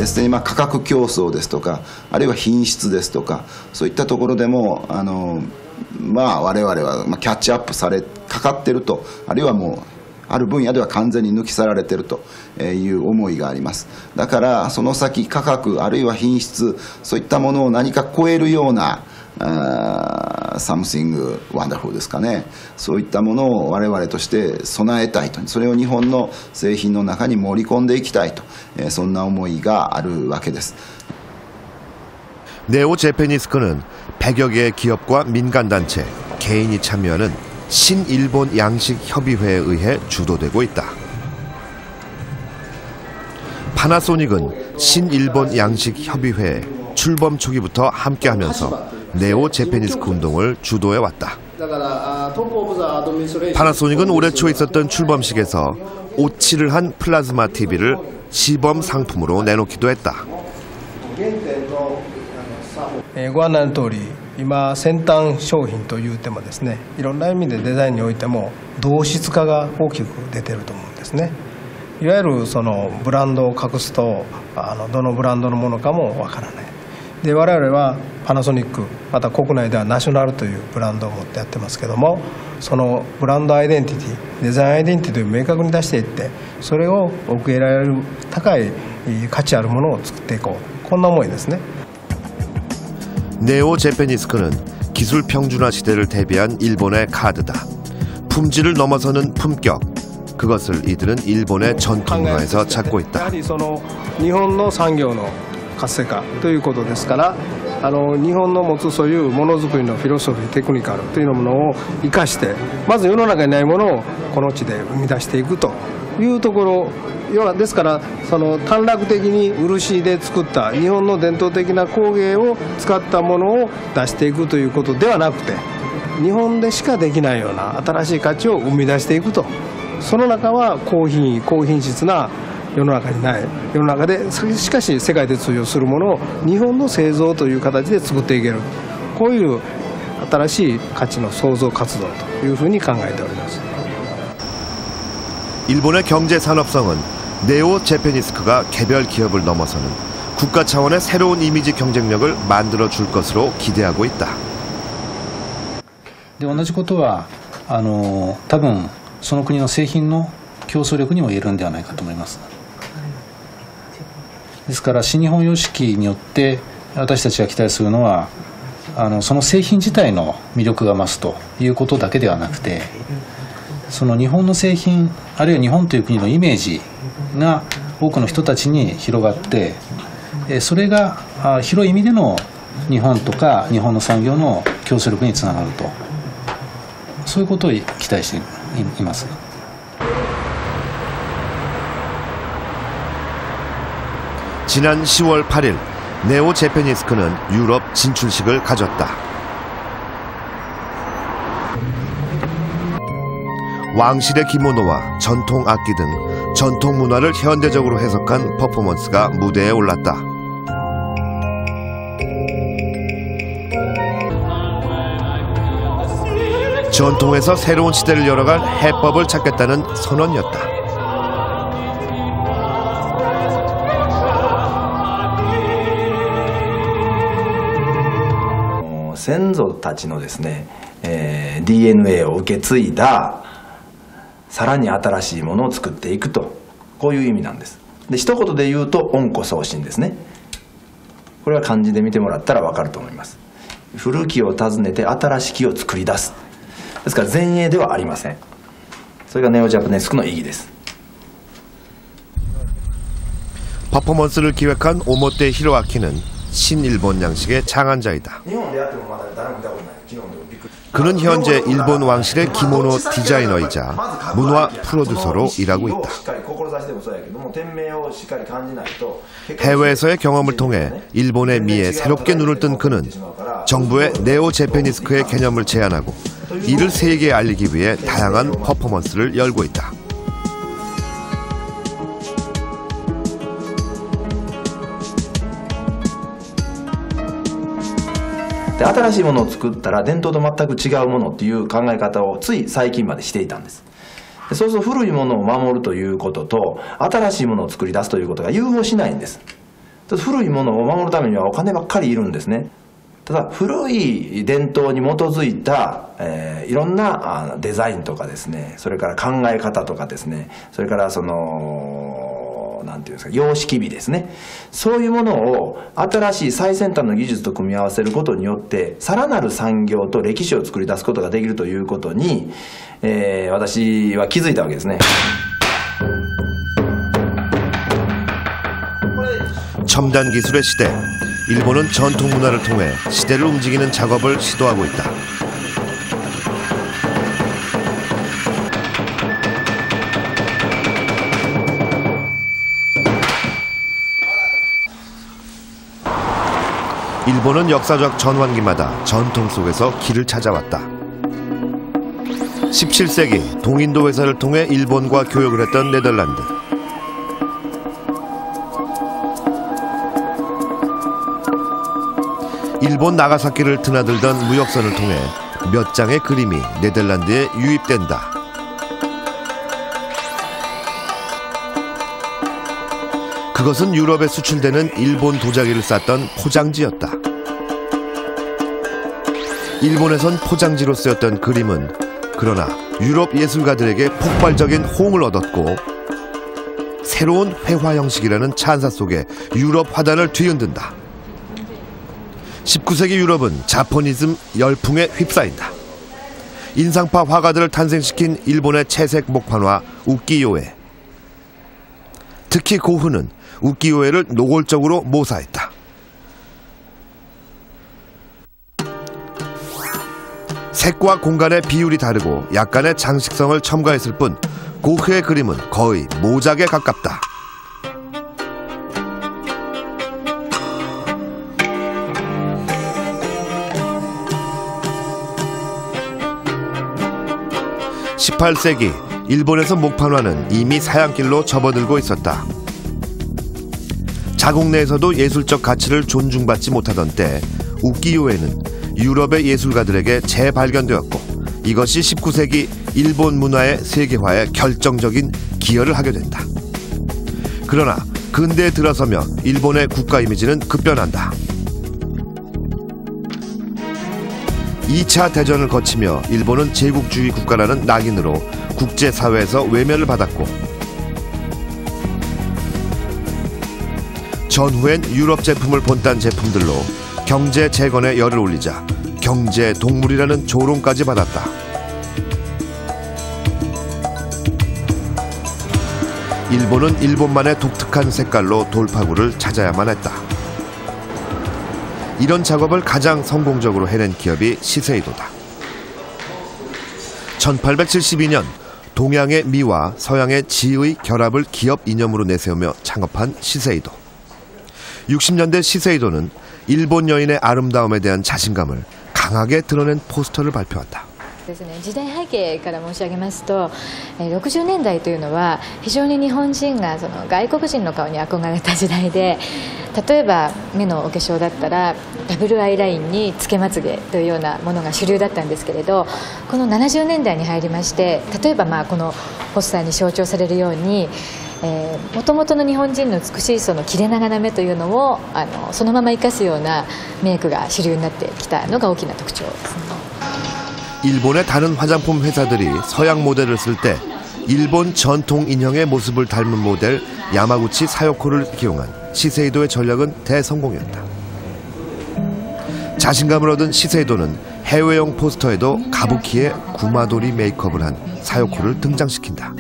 すでに価格競争ですとか、あるいは品質ですとか、そういったところでも我々はキャッチアップされかかっていると、あるいはもうある分野では完全に抜き去られているという思いがあります。だからその先価格あるいは品質、そういったものを何か超えるようなSomething Wonderful ですかね、そういったものを我々として備えたいと、それを日本の製品の中に盛り込んでいきたいと、そんな思いがあるわけです。 네오 재패니스크는 100여 개의 기업과 민간단체, 개인이 참여하는 신일본 양식 협의회에 의해 주도되고 있다. 파나소닉은 신일본 양식 협의회에 출범 초기부터 함께하면서 네오 재패니스크 운동을 주도해 왔다. 파나소닉은 올해 초 있었던 출범식에서 오칠을 한 플라즈마 TV를 시범 상품으로 내놓기도 했다. ご案内の通り、今先端商品というてもですね、いろんな意味でデザインにおいても同質化が大きく出ていると思うんですね。いわゆるそのブランドを隠すとどのブランドのものかもわからない。で我々はパナソニック、また国内ではナショナルというブランドを持ってやってますけども、そのブランドアイデンティティ、デザインアイデンティティを明確に出していって、それを受け入れられる高い価値あるものを作っていこう、こんな思いですね。 네오 재패니스크는 기술 평준화 시대를 대비한 일본의 카드다. 품질을 넘어서는 품격. 그것을 이들은 일본의 전통 문화에서 찾고 있다. やはりその日本の産業の活性化ということですから、日本の持つそういうものづくりのフィロソフィー、テクニカルというものを生かして、まず世の中にないものをこの地で生み出していくというところ。要はですからその短絡的に漆で作った日本の伝統的な工芸を使ったものを出していくということではなくて、日本でしかできないような新しい価値を生み出していくと。その中は高品位高品質な世の中にない、世の中でしかし世界で通用するものを日本の製造という形で作っていける、こういう新しい価値の創造活動というふうに考えております。 일본의 경제 산업성은 네오 재패니스크가 개별 기업을 넘어서는 국가 차원의 새로운 이미지 경쟁력을 만들어 줄 것으로 기대하고 있다. で同じことは多分その国の製品の競争力にも言えるんではないかと思います。ですから新日本様式によって私たちが期待するのはその製品自体の魅力が増すということだけではなくて、その日本の製品あるいは日本という国のイメージが多くの人たちに広がって、それが広い意味での日本とか日本の産業の競争力につながると、そういうことを期待しています。 지난 10월 8일 네오 재패니스크는 유럽 진출식을 가졌다. 왕실의 기모노와 전통 악기 등 전통 문화를 현대적으로 해석한 퍼포먼스가 무대에 올랐다. 전통에서 새로운 시대를 열어갈 해법을 찾겠다는 선언이었다. 先祖たちのですね、DNA を受け継いださらに新しいものを作っていくと、こういう意味なんです。で一言で言うと温故送新ですね。これは漢字で見てもらったら分かると思います。古きを訪ねて新しきを作り出す。ですから前衛ではありません。それがネオジャパネスクの意義です。 퍼포먼스를 기획한 오모테 히로아키는 신일본 양식의 창안자이다. 그는 현재 일본 왕실의 기모노 디자이너이자 문화 프로듀서로 일하고 있다. 해외에서의 경험을 통해 일본의 미에 새롭게 눈을 뜬 그는 정부의 네오 재패니스크의 개념을 제안하고 이를 세계에 알리기 위해 다양한 퍼포먼스를 열고 있다. で新しいものを作ったら伝統と全く違うものっていう考え方をつい最近までしていたんです。でそうすると古いものを守るということと新しいものを作り出すということが融合しないんです。古いものを守るためにはお金ばっかりいるんですね。ただ古い伝統に基づいた、いろんなデザインとかですね、それから考え方とかですね、それからそのなんていうんですか、様式美ですね、そういうものを新しい最先端の技術と組み合わせることによってさらなる産業と歴史を作り出すことができるということに、私は気づいたわけですね。 첨단 기술의 시대, 일본은 전통 문화를 통해 시대를 움직이는 작업을 시도하고 있다. 일본은 역사적 전환기마다 전통 속에서 길을 찾아왔다. 17세기 동인도 회사를 통해 일본과 교역을 했던 네덜란드. 일본 나가사키를 드나들던 무역선을 통해 몇 장의 그림이 네덜란드에 유입된다. 그것은 유럽에 수출되는 일본 도자기를 쌌던 포장지였다. 일본에선 포장지로 쓰였던 그림은 그러나 유럽 예술가들에게 폭발적인 호응을 얻었고 새로운 회화 형식이라는 찬사 속에 유럽 화단을 뒤흔든다. 19세기 유럽은 자포니즘 열풍에 휩싸인다. 인상파 화가들을 탄생시킨 일본의 채색 목판화 우키요에. 특히 고흐는 우키요에를 노골적으로 모사했다. 색과 공간의 비율이 다르고 약간의 장식성을 첨가했을 뿐 고흐의 그림은 거의 모작에 가깝다. (18세기) 일본에서 목판화는 이미 사양길로 접어들고 있었다. 자국 내에서도 예술적 가치를 존중받지 못하던 때 우키요에는 유럽의 예술가들에게 재발견되었고 이것이 19세기 일본 문화의 세계화에 결정적인 기여를 하게 된다. 그러나 근대에 들어서며 일본의 국가 이미지는 급변한다. 2차 대전을 거치며 일본은 제국주의 국가라는 낙인으로 국제사회에서 외면을 받았고 전후엔 유럽 제품을 본딴 제품들로 경제 재건에 열을 올리자 경제 동물이라는 조롱까지 받았다. 일본은 일본만의 독특한 색깔로 돌파구를 찾아야만 했다. 이런 작업을 가장 성공적으로 해낸 기업이 시세이도다. 1872년 동양의 미와 서양의 지의 결합을 기업 이념으로 내세우며 창업한 시세이도. 60년대 시세이도는 일본 여인의 아름다움에 대한 자신감을 강하게 드러낸 포스터를 발표한다. 時代背景から申し上げますと、60年代というのは非常に日本人がその外国人の顔に憧れた時代で、例えば目のお化粧だったらダブルアイラインにつけまつげというようなものが主流だったんですけれど、この70年代に入りまして、例えばこのポスターに象徴されるようにもともとの日本人の美しいその切れ長な目というのをそのまま生かすようなメイクが主流になってきたのが大きな特徴ですね。 일본의 다른 화장품 회사들이 서양 모델을 쓸 때 일본 전통 인형의 모습을 닮은 모델 야마구치 사요코를 기용한 시세이도의 전략은 대성공이었다. 자신감을 얻은 시세이도는 해외용 포스터에도 가부키의 구마도리 메이크업을 한 사요코를 등장시킨다.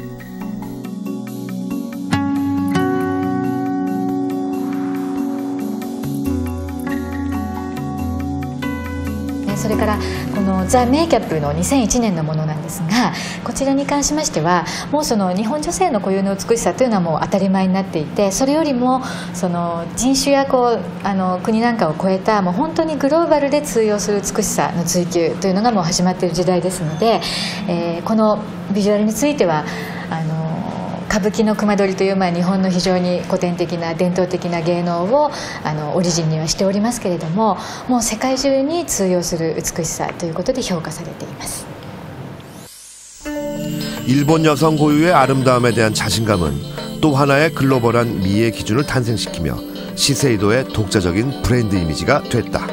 それからこのザ・メイキャップの2001年のものなんですが、こちらに関しましてはもうその日本女性の固有の美しさというのはもう当たり前になっていて、それよりもその人種や国なんかを超えたもう本当にグローバルで通用する美しさの追求というのがもう始まっている時代ですので、このビジュアルについては歌舞伎の隈取りという日本の非常に古典的な伝統的な芸能をオリジンにはしておりますけれども、もう世界中に通用する美しさということで評価されています。 일본 여성 고유의 아름다움에 대한 자신감은 또 하나의 글로벌한 미의 기준을 탄생시키며 시세이도의 독자적인 브랜드 이미지가 됐다.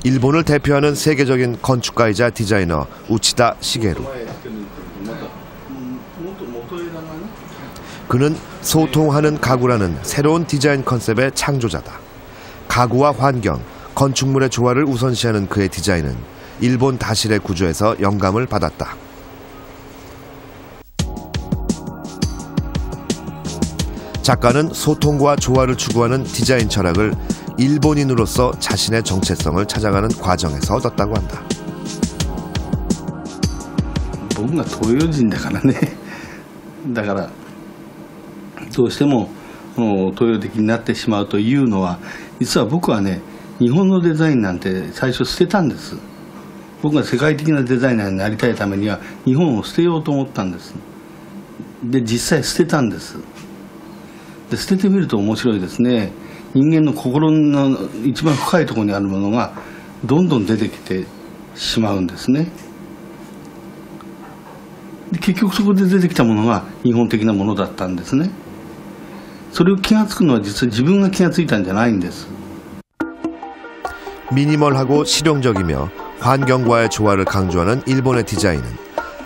일본을 대표하는 세계적인 건축가이자 디자이너 우치다 시게루. 그는 소통하는 가구라는 새로운 디자인 컨셉의 창조자다. 가구와 환경, 건축물의 조화를 우선시하는 그의 디자인은 일본 다실의 구조에서 영감을 받았다. 작가는 소통과 조화를 추구하는 디자인 철학을 일본인으로서 자신의 정체성을 찾아가는 과정에서 얻었다고 한다. 僕が東洋人だからね。だからどうしても東洋的になってしまうというのは、実は僕はね、日本のデザインなんて最初捨てたんです。僕が世界的なデザイナーになりたいためには日本を捨てようと思ったんです。で実際捨てたんです。で捨ててみると面白いですね。人間の心の一番深いところにあるものがどんどん出てきてしまうんですね。で結局そこで出てきたものが日本的なものだったんですね。それを気が付くのは実は自分が気が付いたんじゃないんです。 미니멀하고 실용적이며 환경과의 조화를 강조하는 일본의 디자인은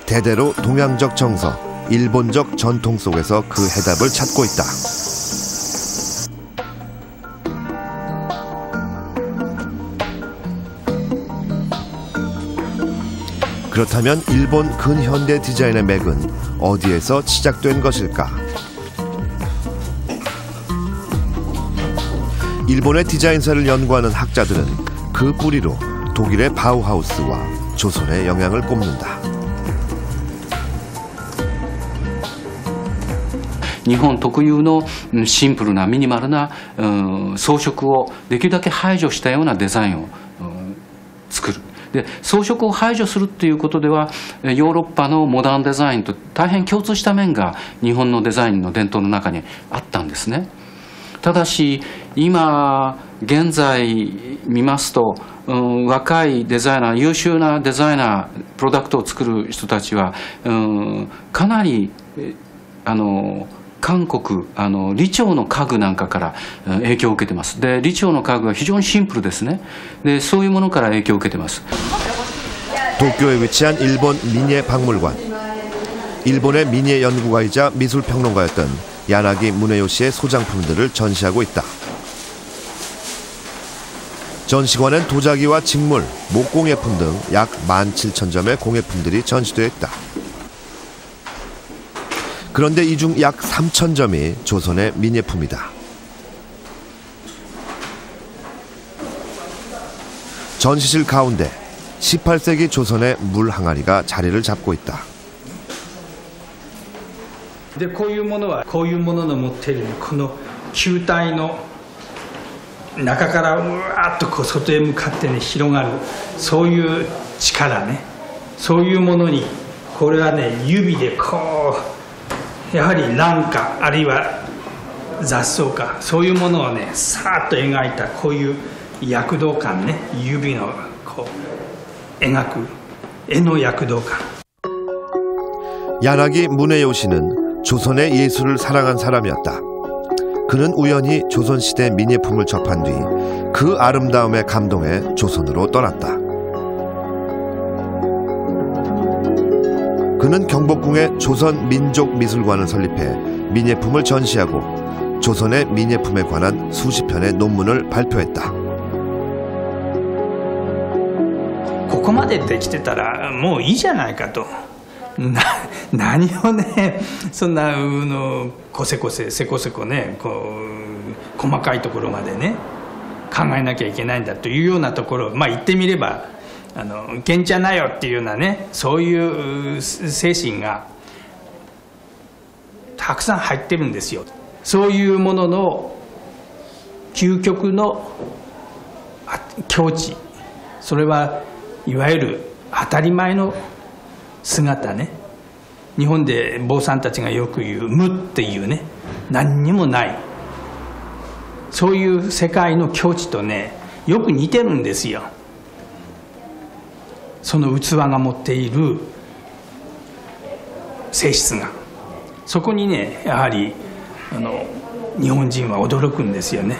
대대로 동양적 정서, 일본적 전통 속에서 그 해답을 찾고 있다. 그렇다면 일본 근현대 디자인의 맥은 어디에서 시작된 것일까? 일본의 디자인사를 연구하는 학자들은 그 뿌리로 독일의 바우하우스와 조선의 영향을 꼽는다. 日本特有のシンプルなミニマルな装飾をできるだけ排除したようなデザインを作る。で装飾を排除するっていうことではヨーロッパのモダンデザインと大変共通した面が日本のデザインの伝統の中にあったんですね。ただし今現在見ますと、若いデザイナー、優秀なデザイナー、プロダクトを作る人たちはかなり韓国李朝の家具なんかから影響を受けてます。で李朝の家具は非常にシンプルですね。でそういうものから影響を受けてます。 도쿄에 위치한 일본 미니에 박물관. 일본의 미니에 연구가이자 미술평론가였던 야나기 무네요시의 소장품들을 전시하고 있다. 전시관엔 도자기와 직물, 목공예품 등 약 17,000점의 공예품들이 전시되어 있다. 그런데 이 중 약 3,000점이 조선의 민예품이다. 전시실 가운데 18세기 조선의 물 항아리가 자리를 잡고 있다. でこういうものはこういうものの持っているこの球体の中からうわーっとこう外へ向かってね広がるそういう力ね、そういうものにこれはね指でこうやはり蘭花あるいは雑草かそういうものをねさーっと描いたこういう躍動感ね、指のこう描く絵の躍動感。 야나기 문해요시는 조선의 예술을 사랑한 사람이었다. 그는 우연히 조선시대 민예품을 접한 뒤 그 아름다움에 감동해 조선으로 떠났다. 그는 경복궁에 조선민족미술관을 설립해 민예품을 전시하고 조선의 민예품에 관한 수십 편의 논문을 발표했다. ここまでできてたらもういいじゃないかと。何をねそんなせこせこねこう細かいところまでね考えなきゃいけないんだというようなところ、まあ言ってみればけんちゃなよっていうようなねそういう精神がたくさん入ってるんですよ。そういうものの究極の境地、それはいわゆる当たり前の姿ね、日本で坊さんたちがよく言う無っていうね何にもないそういう世界の境地とねよく似てるんですよ。その器が持っている性質がそこにねやはり日本人は驚くんですよね。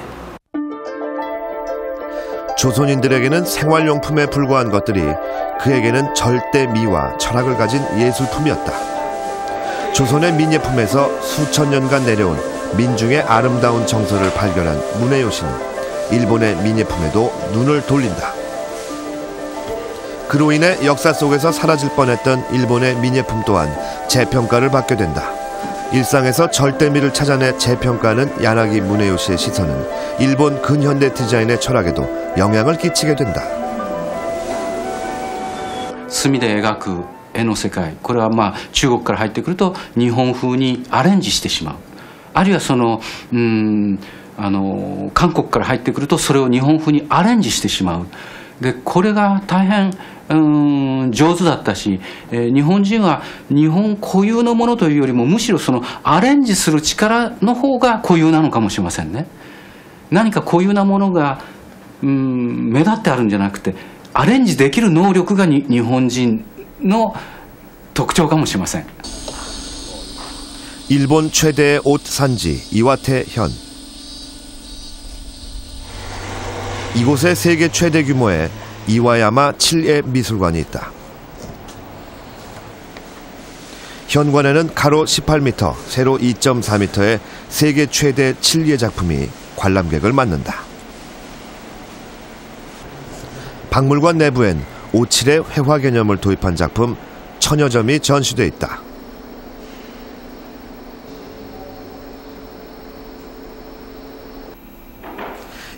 조선인들에게는 생활용품에 불과한 것들이 그에게는 절대 미와 철학을 가진 예술품이었다. 조선의 민예품에서 수천 년간 내려온 민중의 아름다운 정서를 발견한 문해요시는 일본의 민예품에도 눈을 돌린다. 그로 인해 역사 속에서 사라질 뻔했던 일본의 민예품 또한 재평가를 받게 된다. 일상에서 절대미를 찾아내 재평가하는 야나기 문해요시의 시선은 일본 근현대 디자인의 철학에도 영향을 끼치게 된다. 墨で描く絵の世界、これはまあ中国から入ってくると日本風にアレンジしてしまう。あるいは韓国から入ってくるとそれを日本風にアレンジしてしまう。でこれが大変上手だったし、日本人は日本固有のものというよりもむしろそのアレンジする力の方が固有なのかもしれませんね。何か固有なものが目立ってあるんじゃなくてアレンジできる能力が日本人の特徴かもしれません。 일본 최대의 옷 산지 이와테현. 이곳에 세계 최대 규모의 이와야마 칠예 미술관이 있다. 현관에는 가로 18m, 세로 2.4m의 세계 최대 칠예 작품이 관람객을 맞는다. 박물관 내부엔 오칠의 회화 개념을 도입한 작품 천여 점이 전시돼 있다.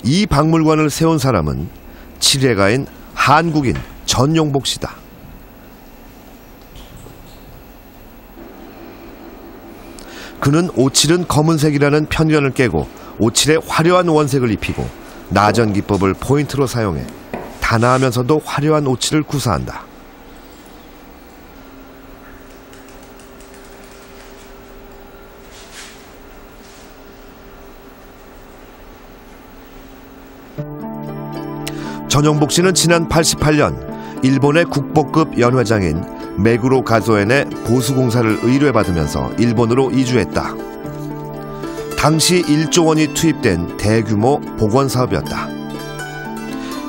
이 박물관을 세운 사람은 칠예가인 한국인 전용복 씨다. 그는 오칠은 검은색이라는 편견을 깨고 오칠에 화려한 원색을 입히고 나전 기법을 포인트로 사용해 단아하면서도 화려한 오칠을 구사한다. 전용복 씨는 지난 88년 일본의 국보급 연회장인 메구로 가조엔의 보수공사를 의뢰받으면서 일본으로 이주했다. 당시 1조 원이 투입된 대규모 복원 사업이었다.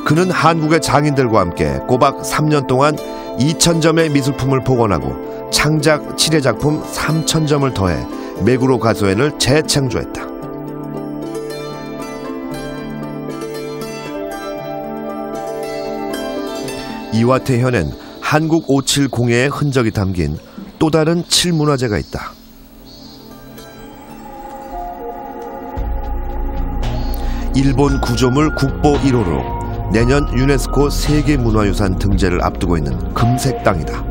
그는 한국의 장인들과 함께 꼬박 3년 동안 2,000점의 미술품을 복원하고 창작 칠예 작품 3,000점을 더해 메구로 가조엔을 재창조했다. 이와태현엔 한국 57 공예의 흔적이 담긴 또 다른 칠문화재가 있다. 일본 구조물 국보 1호로 내년 유네스코 세계문화유산 등재를 앞두고 있는 금색 땅이다.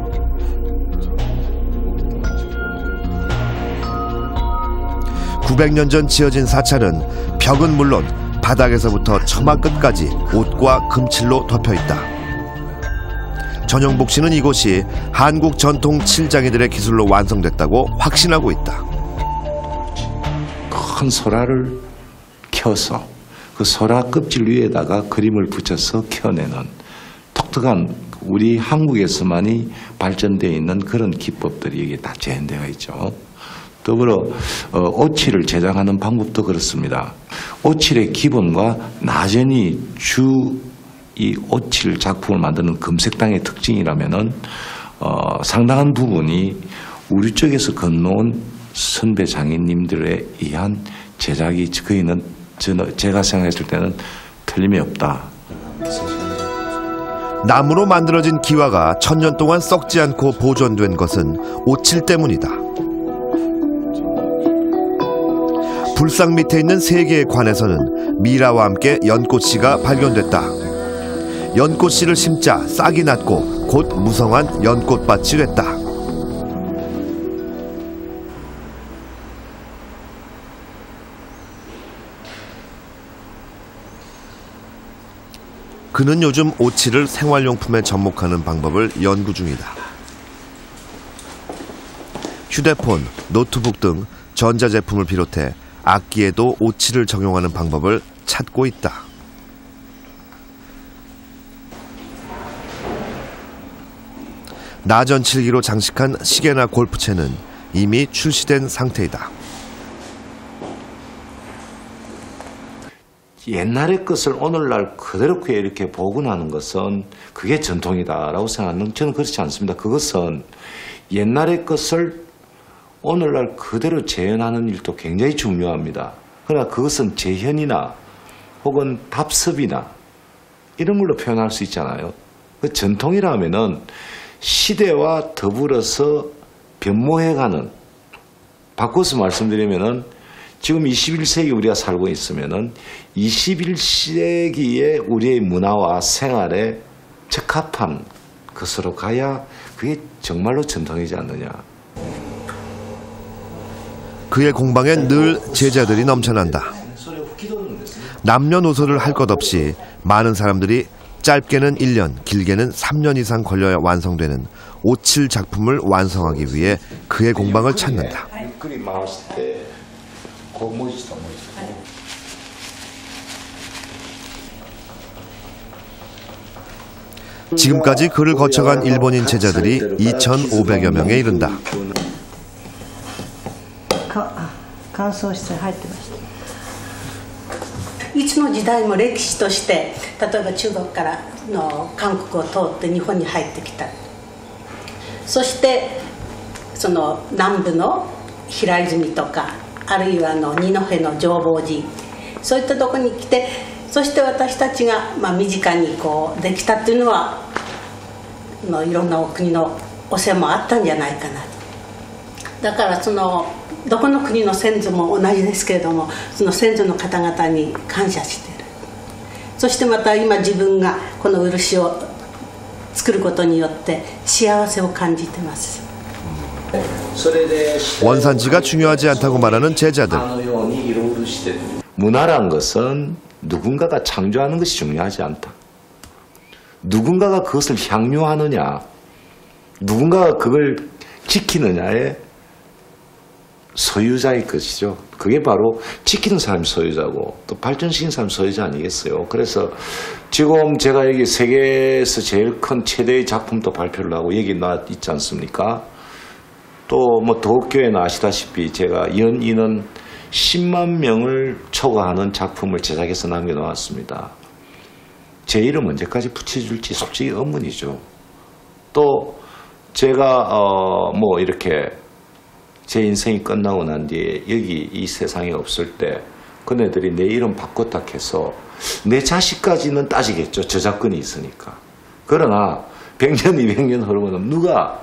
(900년) 전 지어진 사찰은 벽은 물론 바닥에서부터 처마 끝까지 옷과 금칠로 덮여있다. 전영복 씨는 이곳이 한국 전통 칠장이들의 기술로 완성됐다고 확신하고 있다. 큰 소라를 켜서 그 소라 껍질 위에다가 그림을 붙여서 켜내는 독특한 우리 한국에서만이 발전되어 있는 그런 기법들이 여기 다 재현되어 있죠. 더불어 오칠을 제작하는 방법도 그렇습니다. 오칠의 기본과 나전이 이 오칠 작품을 만드는 금색당의 특징이라면은 상당한 부분이 우리 쪽에서 건너온 선배 장인님들에 의한 제작이 거의는 제가 생각했을 때는 틀림이 없다. 나무로 만들어진 기와가 1000년 동안 썩지 않고 보존된 것은 오칠 때문이다. 불상 밑에 있는 3개의 관에서는 미라와 함께 연꽃씨가 발견됐다. 연꽃씨를 심자 싹이 났고 곧 무성한 연꽃밭이 됐다. 그는 요즘 오칠을 생활용품에 접목하는 방법을 연구 중이다. 휴대폰, 노트북 등 전자제품을 비롯해 악기에도 오칠을 적용하는 방법을 찾고 있다. 나전칠기로 장식한 시계나 골프채는 이미 출시된 상태이다. 옛날의 것을 오늘날 그대로 이렇게 복원하는 것은 그게 전통이다라고 생각하는 저는 그렇지 않습니다. 그것은 옛날의 것을 오늘날 그대로 재현하는 일도 굉장히 중요합니다. 그러나 그것은 재현이나 혹은 답습이나 이런 걸로 표현할 수 있잖아요. 그 전통이라면은 시대와 더불어서 변모해가는, 바꿔서 말씀드리면은 지금 21세기 우리가 살고 있으면은 21세기의 우리의 문화와 생활에 적합한 것으로 가야 그게 정말로 전통이지 않느냐. 그의 공방엔 늘 제자들이 넘쳐난다. 남녀노소를 할 것 없이 많은 사람들이 짧게는 1년, 길게는 3년 이상 걸려야 완성되는 오칠 작품을 완성하기 위해 그의 공방을 찾는다. 지금까지 그를 거쳐간 일본인 제자들이 2,500여 명에 이른다. 乾燥室に入ってました。いつの時代も歴史として例えば中国からの韓国を通って日本に入ってきた。そしてその南部の平泉とかあるいは二戸の浄法寺、そういったところに来て、そして私たちが身近にこうできたっていうのはいろんなお国のお世話もあったんじゃないかなと。だからどこの国の先祖も同じですけれども、その先祖の方々に感謝している。そしてまた今自分がこの漆を作ることによって幸せを感じてます。 원산지가 중요하지 않다고 말하는 제자들. 문화란 것은 누군가가 창조하는 것이 중요하지 않다. 누군가가 그것을 향유하느냐, 누군가가 그걸 지키느냐의 소유자의 것이죠. 그게 바로 지키는 사람이 소유자고 또 발전시키는 사람이 소유자 아니겠어요. 그래서 지금 제가 여기 세계에서 제일 큰 최대의 작품도 발표를 하고 여기 나 있지 않습니까? 또 뭐 도쿄에는 아시다시피 제가 연 인원 10만 명을 초과하는 작품을 제작해서 남겨놓았습니다. 제 이름 언제까지 붙여줄지 솔직히 의문이죠. 또 제가 뭐 이렇게 제 인생이 끝나고 난 뒤에 여기 이 세상에 없을 때 그네들이 내 이름 바꿨다 해서 내 자식까지는 따지겠죠. 저작권이 있으니까. 그러나 100년, 200년 흐르면 누가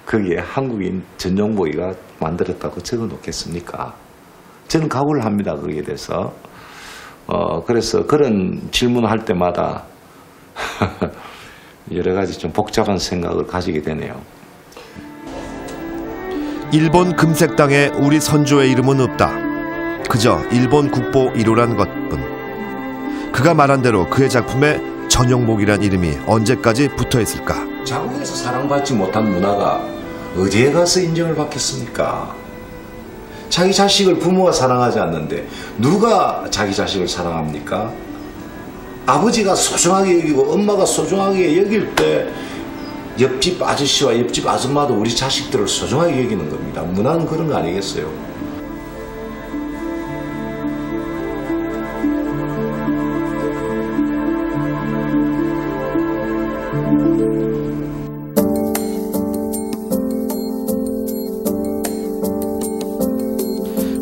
거기에 한국인 전용보이가 만들었다고 적어놓겠습니까? 저는 각오를 합니다. 거기에 대해서. 그래서 그런 질문할 때마다 여러 가지 좀 복잡한 생각을 가지게 되네요. 일본 금색 땅에 우리 선조의 이름은 없다. 그저 일본 국보 1호란 것뿐. 그가 말한 대로 그의 작품에 전용복이란 이름이 언제까지 붙어있을까? 자국에서 사랑받지 못한 문화가 어디에 가서 인정을 받겠습니까? 자기 자식을 부모가 사랑하지 않는데 누가 자기 자식을 사랑합니까? 아버지가 소중하게 여기고 엄마가 소중하게 여길 때 옆집 아저씨와 옆집 아줌마도 우리 자식들을 소중하게 여기는 겁니다. 문화는 그런 거 아니겠어요?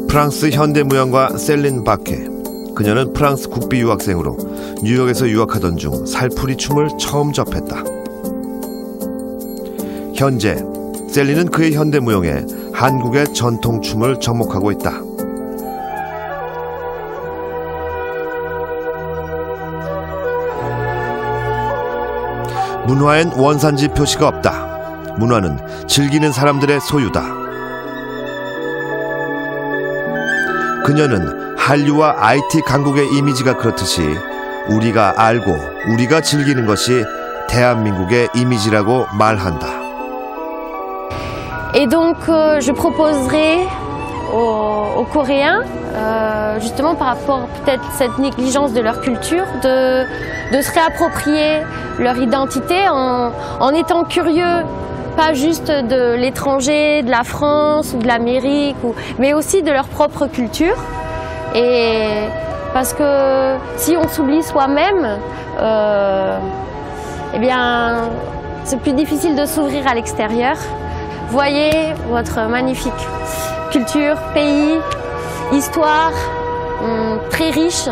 프랑스 현대무용가 셀린 바케. 그녀는 프랑스 국비 유학생으로 뉴욕에서 유학하던 중 살풀이 춤을 처음 접했다. 현재 셀린은 그의 현대무용에 한국의 전통춤을 접목하고 있다. 문화엔 원산지 표시가 없다. 문화는 즐기는 사람들의 소유다. 그녀는 한류와 IT 강국의 이미지가 그렇듯이 우리가 알고 우리가 즐기는 것이 대한민국의 이미지라고 말한다. Et donc je proposerai aux Coréens, justement par rapport peut-être cette négligence de leur culture, de se réapproprier leur identité en étant curieux, pas juste de l'étranger, de la France ou de l'Amérique, mais aussi de leur propre culture. Et parce que si on s'oublie soi-même, eh bien, c'est plus difficile de s'ouvrir à l'extérieur. Voyez votre magnifique culture, pays, histoire, très riche.